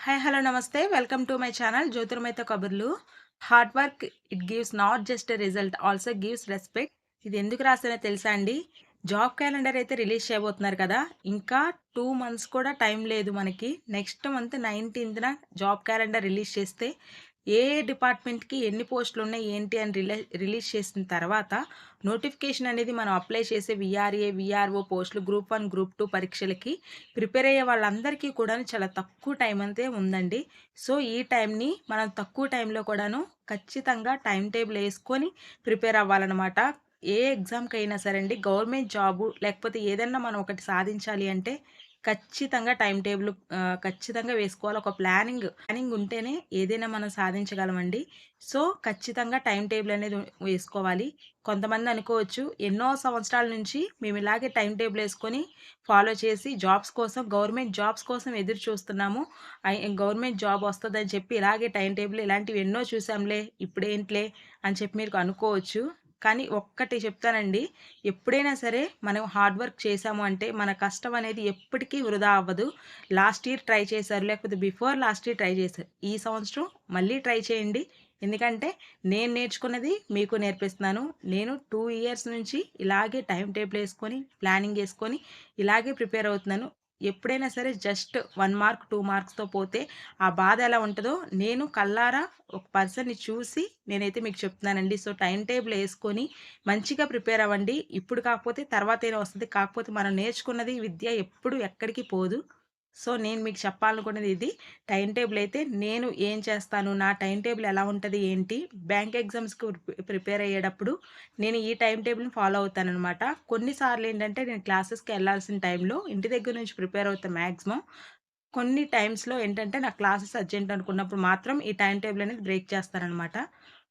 Hi hello నమస్తే welcome to my channel జ్యోతిర్మయిత కబుర్లు. Hard work it gives not just a result also gives respect. ఇది ఎందుకు రాసానో తెలుసా అండి? జాబ్ క్యాలెండర్ అయితే రిలీజ్ చేయబోతున్నారు కదా, ఇంకా 2 మంత్స్ కూడా టైం లేదు మనకి. నెక్స్ట్ మంత్ 19న జాబ్ క్యాలెండర్ రిలీజ్ చేస్తే ఏ డిపార్ట్మెంట్కి ఎన్ని పోస్టులు ఉన్నాయి ఏంటి అని రిలీజ్ చేసిన తర్వాత నోటిఫికేషన్ అనేది మనం అప్లై చేసే విఆర్ఏ విఆర్ఓ పోస్టులు గ్రూప్ 1 గ్రూప్ 2 పరీక్షలకి ప్రిపేర్ అయ్యే వాళ్ళందరికీ కూడాను చాలా తక్కువ టైం అంతే ఉందండి. సో ఈ టైంని మనం తక్కువ టైంలో కూడాను ఖచ్చితంగా టైం టేబుల్ వేసుకొని ప్రిపేర్ అవ్వాలన్నమాట. ఏ ఎగ్జామ్కి అయినా సరే అండి, గవర్నమెంట్ జాబు లేకపోతే ఏదన్నా మనం ఒకటి సాధించాలి అంటే ఖచ్చితంగా టైం టేబుల్ ఖచ్చితంగా వేసుకోవాలి. ఒక ప్లానింగ్ ఉంటేనే ఏదైనా మనం సాధించగలమండి. సో ఖచ్చితంగా టైం టేబుల్ అనేది వేసుకోవాలి. కొంతమంది అనుకోవచ్చు, ఎన్నో సంవత్సరాల నుంచి మేము ఇలాగే టైం టేబుల్ వేసుకొని ఫాలో చేసి గవర్నమెంట్ జాబ్స్ కోసం ఎదురు చూస్తున్నాము. గవర్నమెంట్ జాబ్ వస్తుందని చెప్పి ఇలాగే టైం టేబుల్ ఇలాంటివి ఎన్నో చూసాంలే, ఇప్పుడేంట్లే అని చెప్పి మీరు అనుకోవచ్చు. కానీ ఒక్కటి చెప్తానండి, ఎప్పుడైనా సరే మనం హార్డ్ వర్క్ చేశాము అంటే మన కష్టం అనేది ఎప్పటికీ వృధా అవ్వదు. లాస్ట్ ఇయర్ ట్రై చేశారు, లేకపోతే బిఫోర్ లాస్ట్ ఇయర్ ట్రై చేశారు, ఈ సంవత్సరం మళ్ళీ ట్రై చేయండి. ఎందుకంటే నేను నేర్చుకున్నది మీకు నేర్పిస్తున్నాను. నేను 2 ఇయర్స్ నుంచి ఇలాగే టైం టేబుల్ వేసుకొని ప్లానింగ్ వేసుకొని ఇలాగే ప్రిపేర్ అవుతున్నాను. ఎప్పుడైనా సరే జస్ట్ 1 మార్క్ 2 మార్క్స్తో పోతే ఆ బాధ ఎలా ఉంటుందో నేను కల్లారా ఒక పర్సన్‌ని చూసి నేనైతే మీకు చెప్తున్నానండి. సో టైం టేబుల్ వేసుకొని మంచిగా ప్రిపేర్ అవ్వండి. ఇప్పుడు కాకపోతే తర్వాతైనా వస్తది. కాకపోతే మనం నేర్చుకున్నది విద్య ఎప్పుడు ఎక్కడికి పోదు. సో నేను మీకు చెప్పాలనుకున్నది ఇది. టైం టేబుల్ అయితే నేను ఏం చేస్తాను, నా టైం టేబుల్ ఎలా ఉంటది ఏంటి, బ్యాంక్ ఎగ్జామ్స్‌కి ప్రిపేర్ అయ్యేటప్పుడు నేను ఈ టైం టేబుల్‌ని ఫాలో అవుతాననమాట. కొన్నిసార్లు ఏంటంటే నేను క్లాసెస్‌కి వెళ్ళాల్సిన టైంలో ఇంటి దగ్గర నుంచి ప్రిపేర్ అవుతా మాక్సిమం. కొన్ని టైమ్స్‌లో ఏంటంటే నాకు క్లాసెస్ అర్జెంట్ అనుకున్నప్పుడు మాత్రం ఈ టైమ్ టేబుల్ అనేది బ్రేక్ చేస్తాననమాట.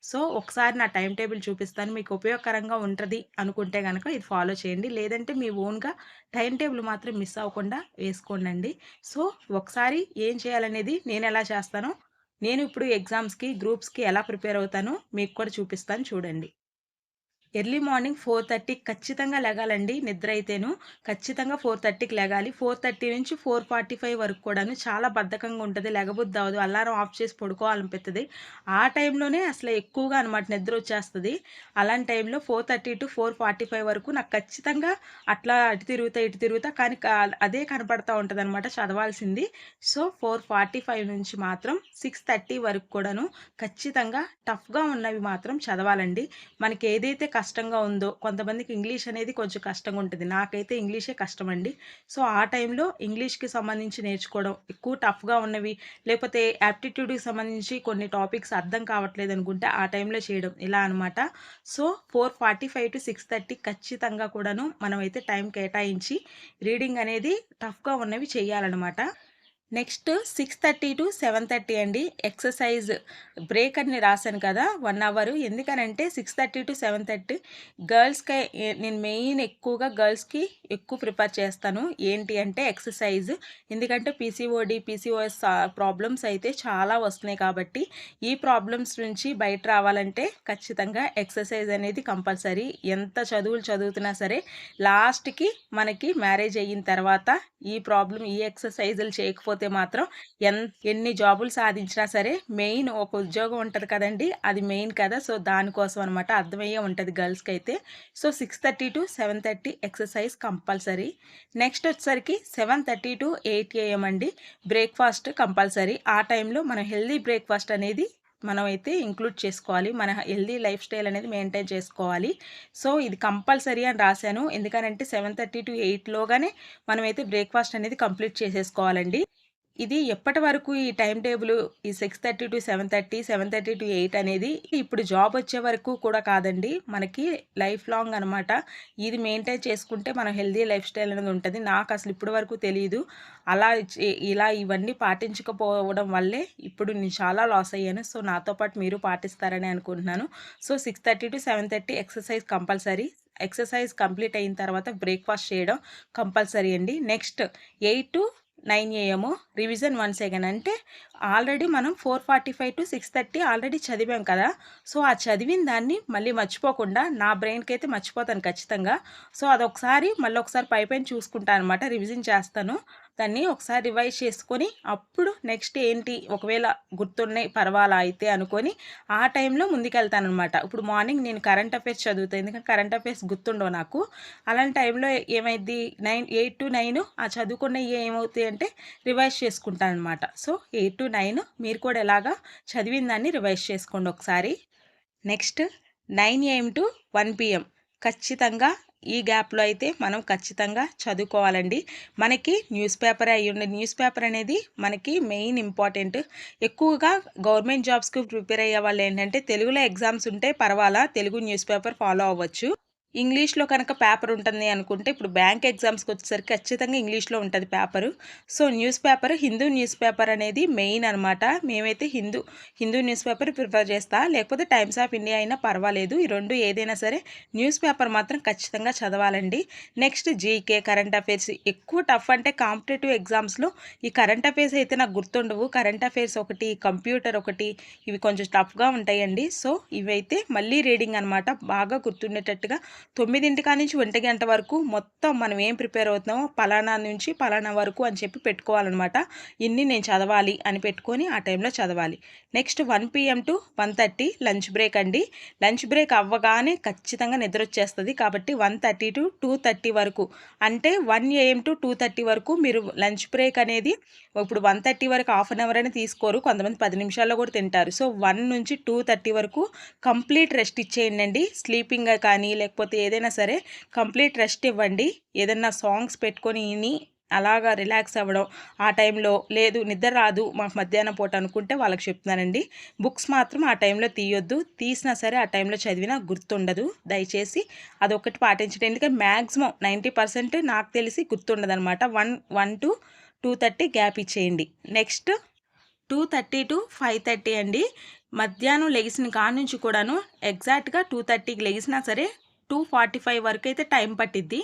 సో, ఒకసారి నా టైమ్ టేబుల్ చూపిస్తాను. మీకు ఉపయోగకరంగా ఉంటది అనుకుంటే గనక ఇది ఫాలో చేయండి. లేదంటే మీ ఓన్‌గా టైమ్ టేబుల్ మాత్రం మిస్ అవ్వకుండా వేసుకోండండి. సో, ఒకసారి ఏం చేయాలనేది నేనెలా చేస్తానో, నేను ఇప్పుడు ఎగ్జామ్స్‌కి, గ్రూప్స్‌కి ఎలా ప్రిపేర్ అవుతానో మీకు కూడా చూపిస్తాను చూడండి. ఎర్లీ మార్నింగ్ 4:30కి ఖచ్చితంగా లెగాలండి. నిద్ర అయితేను ఖచ్చితంగా 4:30కి లెగాలి. 4:30 నుంచి 4:45 వరకు కూడాను చాలా బద్ధకంగా ఉంటది. లెగబుద్ధి అవ్వదు. అలారం ఆఫ్ చేసి పడుకోవాలనిపిత్తది. ఆ టైంలోనే అసలు ఎక్కువగా అనమాట నిద్రొచ్చేస్తది. అలాంటి టైంలో 4:30-4:45 వరకు నాకు ఖచ్చితంగా అట్లా అటు తిరుగుతా, ఇటు తిరుగుతా కానీ అదే కనపడతా ఉంటదనమాట చదవాల్సింది. సో, 4:45 నుంచి మాత్రం 6:30 వరకు కూడాను ఖచ్చితంగా టఫ్‌గా ఉన్నవి మాత్రం చదవాలండి. మనకేదైతే కష్టంగా ఉందో, కొంతమందికి ఇంగ్లీష్ అనేది కొంచెం కష్టంగా ఉంటది. నాకైతే ఇంగ్లీషే కష్టమండి. సో, ఆ టైంలో ఇంగ్లీష్‌కి సంబంధించి నేర్చుకోవడం, ఎక్కువ టఫ్‌గా ఉన్నవి లేకపోతే యాప్టిట్యూడ్‌కి సంబంధించి కొన్ని టాపిక్స్ అర్థం కావట్లేదనుకుంటే ఆ టైంలో చేయడం ఇలా అనమాట. సో, 4:45-6:30 ఖచ్చితంగా కూడాను మనమైతే టైం కేటాయించి రీడింగ్ అనేది టఫ్‌గా ఉన్నవి చేయాలనమాట. నెక్స్ట్ 6:30-7:30 అండి. ఎక్సర్సైజ్ బ్రేక్ అని రాశాను కదా, 1 అవర్. ఎందుకనంటే 6:30-7:30 గర్ల్స్‌కి నేను మెయిన్ ఎక్కువగా గర్ల్స్‌కి ఎక్కువ ప్రిఫర్ చేస్తాను. ఏంటి అంటే ఎక్సర్సైజ్. ఎందుకంటే పీసీఓఎస్ ప్రాబ్లమ్స్ అయితే చాలా వస్తున్నాయి కాబట్టి ఈ ప్రాబ్లమ్స్ నుంచి బయట రావాలంటే ఖచ్చితంగా ఎక్సర్సైజ్ అనేది కంపల్సరీ. ఎంత చదువులు చదువుతున్నా సరే లాస్ట్‌కి మనకి మ్యారేజ్ అయిన తర్వాత ఈ ఎక్సర్సైజులు చేయకపోతే మాత్రం ఎన్ని జాబులు సాధించినా సరే మెయిన్ ఒక ఉద్యోగం ఉంటది కదండీ! అది మెయిన్ కదా! సో, దానికోసం అనమాట. అర్థమయ్యే ఉంటది గర్ల్స్‌కైతే. So, 6:30-7:30 exercise compulsory. నెక్స్ట్ వచ్చేసరికి 7:30-8 ఏఎం అండి. Breakfast compulsory. ఆ టైంలో మనం హెల్తీ బ్రేక్‌ఫాస్ట్ అనేది మనమైతే ఇంక్లూడ్ చేసుకోవాలి. మన హెల్తీ లైఫ్ స్టైల్ అనేది మెయింటైన్ చేసుకోవాలి. సో, ఇది కంపల్సరీ అని రాశాను. ఎందుకనంటే 7:30-8 లోగానే మనమైతే బ్రేక్‌ఫాస్ట్ అనేది కంప్లీట్ చేసేసుకోవాలండి. ఇది ఎప్పటి వరకు ఈ టైమ్ టేబుల్ ఈ 6:30-7:30, 7:30-8 అనేది ఇప్పుడు జాబ్ వచ్చే వరకు కూడా కాదండి. మనకి లైఫ్ లాంగ్ అనమాట. ఇది మెయింటైన్ చేసుకుంటే మనం హెల్తీ లైఫ్ స్టైల్ అనేది ఉంటది. నాకు అసలు ఇప్పటి వరకు తెలీదు. ఇలా ఇవన్నీ పాటించకపోవడం వల్లే ఇప్పుడు నేను చాలా లాస్ అయ్యాను. సో, నాతో పాటు మీరు పాటిస్తారని అనుకుంటున్నాను. So, 6:30-7:30 exercise compulsory. Exercise complete అయిన తర్వాత బ్రేక్‌ఫాస్ట్ చేయడం కంపల్సరీ అండి. Next 8-9 AM revision once again. అంటే ఆల్రెడీ మనం 4:45-6:30 ఆల్రెడీ చదివాం కదా! సో, ఆ చదివిన దాన్ని మళ్ళీ మర్చిపోకుండా, నా బ్రెయిన్‌కైతే మర్చిపోతాను ఖచ్చితంగా. సో, అదొకసారి మళ్ళొకసారి పైపైన చూసుకుంటా అనమాట. రివిజన్ చేస్తాను. దాన్ని ఒకసారి రివైజ్ చేసుకొని అప్పుడు నెక్స్ట్ ఏంటి ఒకవేళ గుర్తున్నాయి పర్వాలా అయితే అనుకొని ఆ టైంలో ముందుకెళ్తానమాట. ఇప్పుడు మార్నింగ్ నేను కరెంట్ అఫైర్స్ చదువుతాను, ఎందుకంటే కరెంట్ అఫైర్స్ గుర్తుండవు నాకు. అలాంటి టైంలో ఏమైద్ది 8-9 ఆ చదువుకున్నవి ఏమవుతాయి అంటే రివైజ్ చేసుకుంటానమాట. సో 8-9 మీరు కూడా ఎలాగా చదివిన దాన్ని రివైజ్ చేసుకోండి ఒకసారి. నెక్స్ట్ 9 AM to 1 PM ఖచ్చితంగా ఈ గ్యాప్లో అయితే మనం ఖచ్చితంగా చదువుకోవాలండి. మనకి న్యూస్ పేపర్ అయ్యుండి, న్యూస్ పేపర్ అనేది మనకి మెయిన్ ఇంపార్టెంట్. ఎక్కువగా గవర్నమెంట్ జాబ్స్కి ప్రిపేర్ అయ్యే వాళ్ళు ఏంటంటే తెలుగులో ఎగ్జామ్స్ ఉంటే పర్వాలా, తెలుగు న్యూస్ పేపర్ ఫాలో అవ్వచ్చు. ఇంగ్లీష్లో కనుక పేపర్ ఉంటుంది అనుకుంటే, ఇప్పుడు బ్యాంక్ ఎగ్జామ్స్కి వచ్చేసరికి ఖచ్చితంగా ఇంగ్లీష్లో ఉంటుంది paper. So news paper, Hindu news paper అనేది మెయిన్ అనమాట. మేమైతే హిందూ న్యూస్ పేపర్ ప్రిఫర్ చేస్తా, లేకపోతే టైమ్స్ ఆఫ్ ఇండియా అయినా పర్వాలేదు. ఈ రెండు ఏదైనా సరే న్యూస్ పేపర్ మాత్రం ఖచ్చితంగా చదవాలండి. Next GK, current affairs. ఎక్కువ టఫ్ అంటే కాంపిటేటివ్ ఎగ్జామ్స్లో ఈ కరెంట్ అఫైర్స్ అయితే నాకు గుర్తుండవు. కరెంట్ అఫైర్స్ ఒకటి, కంప్యూటర్ ఒకటి, ఇవి కొంచెం టఫ్గా ఉంటాయండి. సో ఇవైతే మళ్ళీ రీడింగ్ అనమాట, బాగా గుర్తుండేటట్టుగా 9 నుంచి 1 వరకు మొత్తం మనం ఏం ప్రిపేర్ అవుతున్నామో పలానా నుంచి పలానా వరకు అని చెప్పి పెట్టుకోవాలన్నమాట. ఇన్ని నేను చదవాలి అని పెట్టుకొని ఆ టైంలో చదవాలి. Next 1 PM to 1:30 lunch break అండి. లంచ్ బ్రేక్ అవ్వగానే ఖచ్చితంగా నిద్ర వచ్చేస్తుంది. కాబట్టి 1:30 to 2:30 వరకు, అంటే 1 AM to 2:30 వరకు మీరు లంచ్ బ్రేక్ అనేది, ఇప్పుడు 1:30 వరకు హాఫ్ అన్ అవర్ అని తీసుకోరు, కొంతమంది 10 నిమిషాల్లో కూడా తింటారు. సో 1 నుంచి 2:30 వరకు కంప్లీట్ రెస్ట్ ఇచ్చేయండి. స్లీపింగ్ కానీ లేకపోతే ఏదైనా సరే కంప్లీట్ రెస్ట్ ఇవ్వండి. ఏదైనా సాంగ్స్ పెట్టుకొని విని అలాగా రిలాక్స్ అవ్వడం. ఆ టైంలో లేదు నిద్ర రాదు మాకు మధ్యాహ్నం పూట అనుకుంటే వాళ్ళకి చెప్తున్నానండి, బుక్స్ మాత్రం ఆ టైంలో తీయొద్దు. తీసినా సరే ఆ టైంలో చదివినా గుర్తుండదు. దయచేసి అదొకటి పాటించండి. ఎందుకంటే మ్యాక్సిమం 90% నాకు తెలిసి గుర్తుండదు అనమాట. 1 to 2:30 గ్యాప్ ఇచ్చేయండి. నెక్స్ట్ 2:30 to 5:30 అండి. మధ్యాహ్నం లెగిసిన కాడ నుంచి కూడాను ఎగ్జాక్ట్గా 2:30కి లెగిసినా సరే 2:45 వరకు అయితే టైం పట్టిద్ది.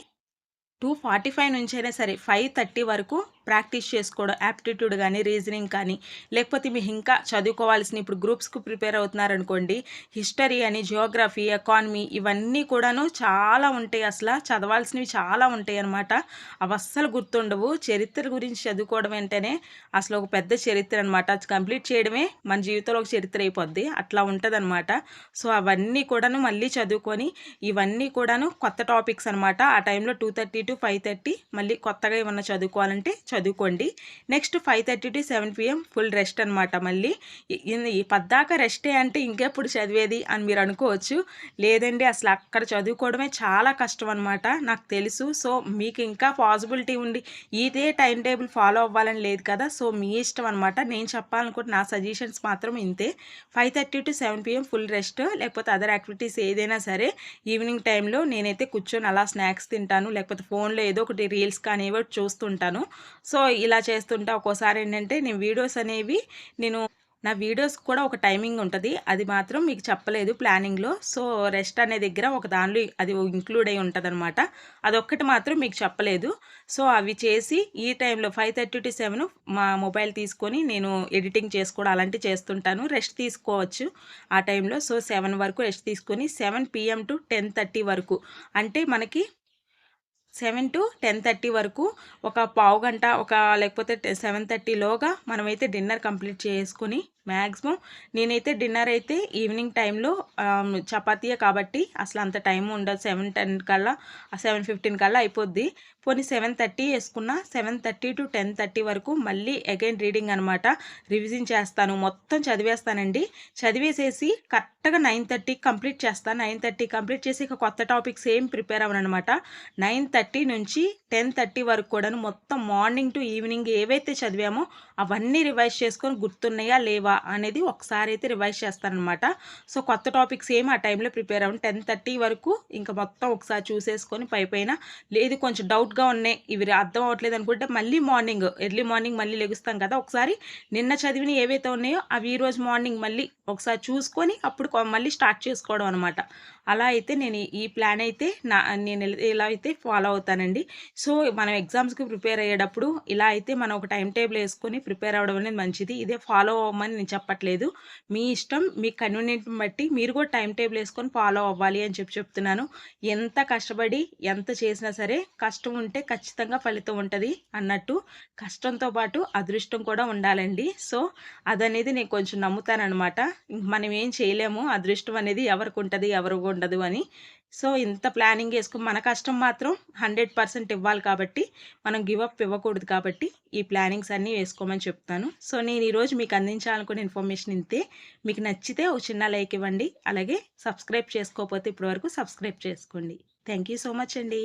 2:45 నుంచైనా సరే 5:30 వరకు ప్రాక్టీస్ చేసుకోవడం, యాప్టిట్యూడ్ కానీ రీజనింగ్ కానీ, లేకపోతే మీరు ఇంకా చదువుకోవాల్సిన, ఇప్పుడు గ్రూప్స్కి ప్రిపేర్ అవుతున్నారనుకోండి, హిస్టరీ అని, జియోగ్రఫీ, ఎకానమీ, ఇవన్నీ కూడాను చాలా ఉంటాయి. అసలు చదవాల్సినవి చాలా ఉంటాయి అన్నమాట. అవి అస్సలు గుర్తుండవు. చరిత్ర గురించి చదువుకోవడం అంటేనే అసలు ఒక పెద్ద చరిత్ర అనమాట. అది కంప్లీట్ చేయడమే మన జీవితంలో ఒక చరిత్ర అయిపోద్ది, అట్లా ఉంటుందన్నమాట. సో అవన్నీ కూడాను మళ్ళీ చదువుకొని, ఇవన్నీ కూడాను కొత్త టాపిక్స్ అనమాట. ఆ టైంలో 2:30 to 5:30 మళ్ళీ కొత్తగా ఏమన్నా చదువుకోవాలంటే చదువుకోండి. Next 5:30 to 7 PM full rest అనమాట. మళ్ళీ ఈ పద్దాక రెస్టే అంటే ఇంకెప్పుడు చదివేది అని మీరు అనుకోవచ్చు. లేదండి, అసలు అక్కడ చదువుకోవడమే చాలా కష్టం అనమాట, నాకు తెలుసు. సో మీకు ఇంకా పాసిబిలిటీ ఉండి ఇదే టైం టేబుల్ ఫాలో అవ్వాలని లేదు కదా, సో మీ ఇష్టం అనమాట. నేను చెప్పాలనుకుంటే నా సజెషన్స్ మాత్రం ఇంతే. 5:30 to 7 PM ఫుల్ రెస్ట్, లేకపోతే అదర్ యాక్టివిటీస్ ఏదైనా సరే ఈవినింగ్ టైంలో నేనైతే కూర్చొని అలా స్నాక్స్ తింటాను, లేకపోతే ఫోన్లో ఏదో ఒకటి రీల్స్ కానీ ఏవో చూస్తుంటాను. సో ఇలా చేస్తుంటా. ఒక్కోసారి ఏంటంటే నేను నా వీడియోస్ కూడా ఒక టైమింగ్ ఉంటుంది, అది మాత్రం మీకు చెప్పలేదు ప్లానింగ్లో. సో రెస్ట్ అనే దగ్గర ఒక దానిలో అది ఇంక్లూడ్ అయి ఉంటుంది అనమాట. అదొక్కటి మాత్రం మీకు చెప్పలేదు. సో అవి చేసి ఈ టైంలో 5:30 to 7 మా మొబైల్ తీసుకొని నేను ఎడిటింగ్ చేసుకోవడం అలాంటివి చేస్తుంటాను. రెస్ట్ తీసుకోవచ్చు ఆ టైంలో. సో 7 వరకు రెస్ట్ తీసుకొని 7 PM to 10:30 వరకు, అంటే మనకి 7 to 10:30 వరకు ఒక పావుగంట, లేకపోతే 7:30లోగా మనమైతే డిన్నర్ కంప్లీట్ చేసుకొని, మ్యాక్సిమం నేనైతే డిన్నర్ అయితే ఈవినింగ్ టైంలో చపాతీయే కాబట్టి అసలు అంత టైం ఉండదు. 7:10 కల్లా 7:15 కల్లా అయిపోద్ది. పోనీ 7:30 వేసుకున్న 7:30 to 10:30 వరకు మళ్ళీ అగైన్ రీడింగ్ అనమాట. రివిజన్ చేస్తాను, మొత్తం చదివేస్తానండి. చదివేసేసి కరెక్ట్గా 9:30 కంప్లీట్ చేస్తాను. 9:30 కంప్లీట్ చేసి ఇక కొత్త టాపిక్స్ ఏం ప్రిపేర్ అవ్వనమాట. 9:30 నుంచి 10:30 వరకు కూడాను మొత్తం మార్నింగ్ టు ఈవినింగ్ ఏవైతే చదివామో అవన్నీ రివైజ్ చేసుకొని గుర్తున్నాయా లేవా అనేది ఒకసారి అయితే రివైజ్ చేస్తానమాట. సో కొత్త టాపిక్స్ ఏమి ఆ టైంలో ప్రిపేర్ అవ్వండి. 10:30 వరకు ఇంకా మొత్తం ఒకసారి చూసేసుకొని పైన లేదు కొంచెం డౌట్గా ఉన్నాయి, ఇవి అర్థం అవ్వట్లేదు అనుకుంటే మళ్ళీ ఎర్లీ మార్నింగ్ మళ్ళీ లెగుస్తాం కదా, ఒకసారి నిన్న చదివిన ఏవైతే ఉన్నాయో అవి ఈరోజు మార్నింగ్ మళ్ళీ ఒకసారి చూసుకొని అప్పుడు మళ్ళీ స్టార్ట్ చేసుకోవడం అనమాట. అలా అయితే నేను ఈ ప్లాన్ అయితే నేను ఇలా అయితే ఫాలో ఫాలో అవుతానండి. సో, మనం ఎగ్జామ్స్‌కి ప్రిపేర్ అయ్యేటప్పుడు ఇలా అయితే మనం ఒక టైమ్ టేబుల్ యేసుకొని ప్రిపేర్ అవ్వడం అనేది మంచిది. ఇదే ఫాలో అవ్వమని నేను చెప్పట్లేదు. మీ ఇష్టం, మీ కన్వీనియంట్‌ని బట్టి మీరు కూడా టైమ్ టేబుల్ యేసుకొని ఫాలో అవ్వాలి అని చెప్తున్నాను. ఎంత కష్టపడి ఎంత చేసినా సరే కష్టం ఉంటే ఖచ్చితంగా ఫలితం ఉంటది అన్నట్టు కష్టంతో పాటు అదృష్టం కూడా ఉండాలండి. సో, అదనేది నేను కొంచెం నమ్ముతాననమాట. మనం ఏం చేయలేము. అదృష్టం అనేది ఎవరికుంటది, ఎవరికుండదు అని. సో, ఇంత ప్లానింగ్ యేసుకొని మన కష్టం మాత్రం 100% ఇవ్వాలి కాబట్టి, మనం గివ్ అప్ ఇవ్వకూడదు కాబట్టి, ఈ ప్లానింగ్స్ అన్నీ వేసుకోమని చెప్తాను. సో, నేను ఈరోజు మీకు అందించాలనుకున్న ఇన్ఫర్మేషన్ ఇంతే. మీకు నచ్చితే ఒక చిన్న లైక్ ఇవ్వండి. అలాగే సబ్స్క్రైబ్ చేసుకోకపోతే ఇప్పటివరకు సబ్స్క్రైబ్ చేసుకోండి. థాంక్ యూ సో మచ్ అండి.